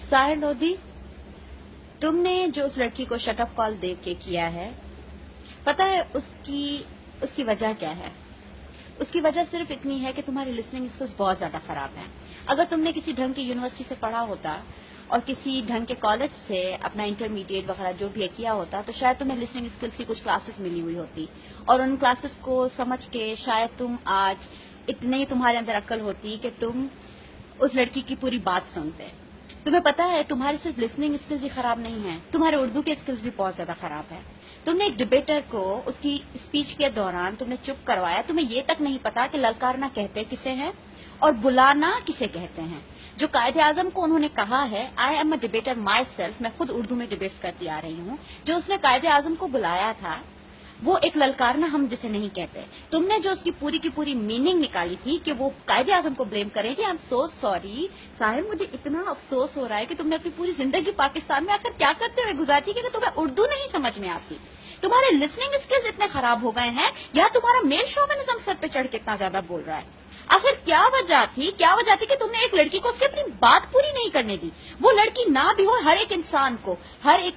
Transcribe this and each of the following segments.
साहिर लोधी, तुमने जो उस लड़की को शटअप कॉल दे के किया है, पता है उसकी वजह क्या है? उसकी वजह सिर्फ इतनी है कि तुम्हारी लिसनिंग स्किल्स बहुत ज्यादा खराब हैं। अगर तुमने किसी ढंग की यूनिवर्सिटी से पढ़ा होता और किसी ढंग के कॉलेज से अपना इंटरमीडिएट वगैरह जो भी किया होता, तो शायद तुम्हें लिसनिंग स्किल्स की कुछ क्लासेस मिली हुई होती और उन क्लासेस को समझ के शायद तुम आज इतने ही तुम्हारे अंदर अक्ल होती कि तुम उस लड़की की पूरी बात सुनते। तुम्हें पता है तुम्हारी सिर्फ लिसनिंग स्किल्स ही खराब नहीं है, तुम्हारे उर्दू के स्किल्स भी बहुत ज्यादा खराब है। तुमने एक डिबेटर को उसकी स्पीच के दौरान तुमने चुप करवाया, तुम्हें ये तक नहीं पता कि ललकारना कहते किसे हैं और बुलाना किसे कहते हैं। जो कायदे आजम को उन्होंने कहा है, I am a debater my self, मैं खुद उर्दू में डिबेट्स करती आ रही हूँ, जो उसने कायदे आजम को बुलाया था वो एक ललकारना हम जिसे नहीं कहते। तुमने जो उसकी पूरी की पूरी मीनिंग निकाली थी कि वो कायदे आजम को ब्लेम करेंगे, I am so sorry Sahir, मुझे इतना अफसोस हो रहा है कि तुमने अपनी पूरी जिंदगी पाकिस्तान में आकर क्या करते हुए गुजारी कि तुम्हें उर्दू नहीं समझ में आती, तुम्हारे लिसनिंग स्किल्स इतने खराब हो गए हैं, या तुम्हारा मेल शोविनिज्म सर पे चढ़ के इतना ज्यादा बोल रहा है। आखिर क्या वजह थी कि तुमने एक लड़की को उसकी अपनी बात पूरी नहीं करने दी? वो लड़की ना भी हो, हर एक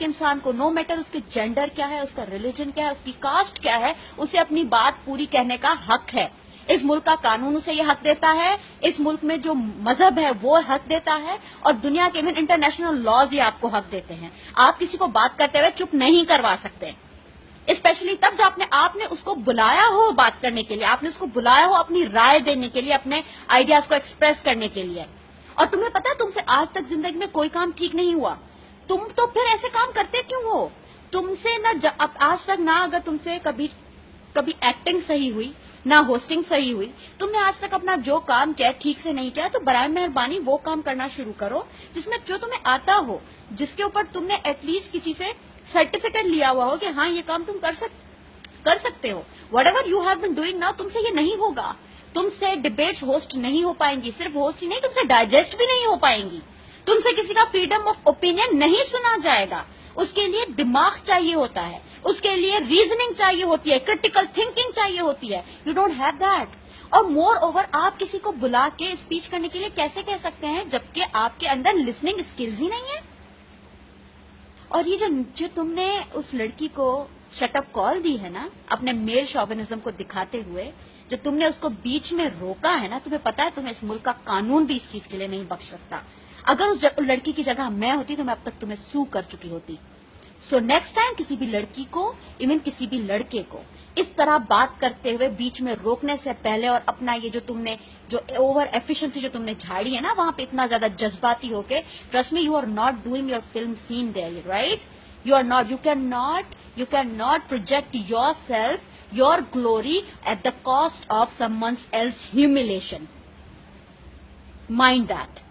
इंसान को नो मैटर उसके जेंडर क्या है, उसका रिलीजन क्या है, उसकी कास्ट क्या है, उसे अपनी बात पूरी कहने का हक है। इस मुल्क का कानून उसे ये हक देता है, इस मुल्क में जो मजहब है वो हक देता है, और दुनिया के इंटरनेशनल लॉज ये आपको हक देते हैं। आप किसी को बात करते हुए चुप नहीं करवा सकते, स्पेशली तब जब आपने उसको बुलाया हो बात करने के लिए, आपने उसको बुलाया हो अपनी राय देने के लिए, अपने आइडियाज को एक्सप्रेस करने के लिए। और तुम्हें पता है तुमसे आज तक जिंदगी में कोई काम ठीक नहीं हुआ, तुम तो फिर ऐसे काम करते क्यों हो? तुमसे आज तक ना अगर तुमसे कभी एक्टिंग सही हुई, ना होस्टिंग सही हुई, तुमने आज तक अपना जो काम किया ठीक से नहीं किया, तो बराए मेहरबानी वो काम करना शुरू करो जिसमें जो तुम्हें आता हो, जिसके ऊपर तुमने एटलीस्ट किसी से सर्टिफिकेट लिया हुआ हो कि हाँ ये काम तुम कर सकते हो। Whatever you have been doing now, तुमसे ये नहीं होगा, तुमसे डिबेट्स होस्ट नहीं हो पाएंगी, सिर्फ होस्ट ही नहीं, तुमसे डाइजेस्ट भी नहीं हो पाएंगी, तुमसे किसी का फ्रीडम ऑफ ओपिनियन नहीं सुना जाएगा। उसके लिए दिमाग चाहिए होता है, उसके लिए रीजनिंग चाहिए होती है, क्रिटिकल थिंकिंग चाहिए होती है। You don't have that. और मोर ओवर आप किसी को बुला के स्पीच करने के लिए कैसे कह सकते हैं जबकि आपके अंदर लिसनिंग स्किल्स ही नहीं है? और ये जो तुमने उस लड़की को शटअप कॉल दी है ना, अपने मेल शोविनिज्म को दिखाते हुए, जो तुमने उसको बीच में रोका है ना, तुम्हें पता है तुम्हें इस मुल्क का कानून भी इस चीज के लिए नहीं बख्श सकता। अगर उस लड़की की जगह मैं होती तो मैं अब तक तुम्हें सू कर चुकी होती। सो नेक्स्ट टाइम किसी भी लड़की को, इवन किसी भी लड़के को इस तरह बात करते हुए बीच में रोकने से पहले, और अपना ये जो तुमने जो ओवर एफिशिएंसी जो तुमने झाड़ी है ना वहां पे इतना ज्यादा जज्बाती होके, trust me, you are not doing your film scene there, right? You are not, you cannot project yourself, your glory at the cost of someone else's humiliation. Mind that.